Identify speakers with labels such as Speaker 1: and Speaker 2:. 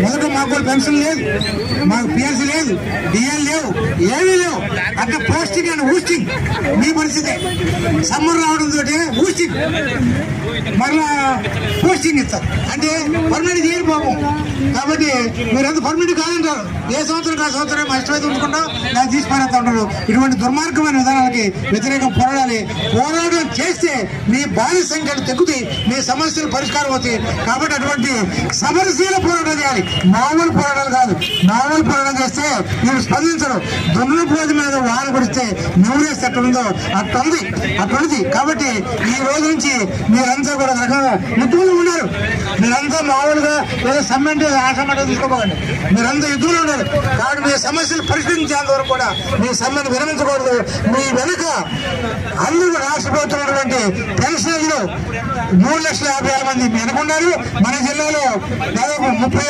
Speaker 1: మొదట మాకు పెన్షన్ లేదు, మాకు పిఎల్సీ లేదు, డిఎల్ లేవు, ఏమీ లేవు. అంటే పోస్టింగ్ అండ్ ఊస్టింగ్ మీ పరిస్థితి. సమ్మర్ రావడంతో ఊస్టింగ్ మరలా పోస్టింగ్ ఇస్తారు. అంటే పర్మనెంట్ చేయరు పాపం. కాబట్టి మీరంతా పర్మనెంట్ కాదంటారు. ఏ సంవత్సరం ఆ సంవత్సరం మా ఇష్టమైతే ఉంచుకుంటాం, దాన్ని తీసిపోయినంత ఉంటారు. ఇటువంటి దుర్మార్గమైన విధానాలకి వ్యతిరేకం పోరాడాలి. పోరాటం చేస్తే మీ బాధ్య సంఖ్యలు తగ్గుతాయి, మీ సమస్యలు పరిష్కారం అవుతాయి. కాబట్టి అటువంటి సమరశీల పోరాటం చేయాలి, మామూలు పోరాటాలు కాదు. మామూలు పోరాటం చేస్తే మీరు స్పందించరు. దున్నపోతు మీద వాన కురిస్తే నూరేస్తే అట్లుందో అట్లుంది. కాబట్టి ఈ రోజు నుంచి మీరంతా కూడా రకంగా యుద్ధంలో ఉన్నారు. మీరంతా మామూలుగా ఏదో సమ్మెంట్ ఆశమంటే తీసుకోకండి. మీరంతా యుద్ధంలో ఉన్నారు. కాబట్టి మీ సమస్యలు పరిష్కరించేంత వరకు కూడా మీ సమ్మెను విరమించకూడదు. మీ వెనుక అందరూ రాష్ట్రపోతున్నటువంటి పెన్షనర్లు 3,50,000 మంది వెనుకున్నారు. మన జిల్లాలో దాదాపు 30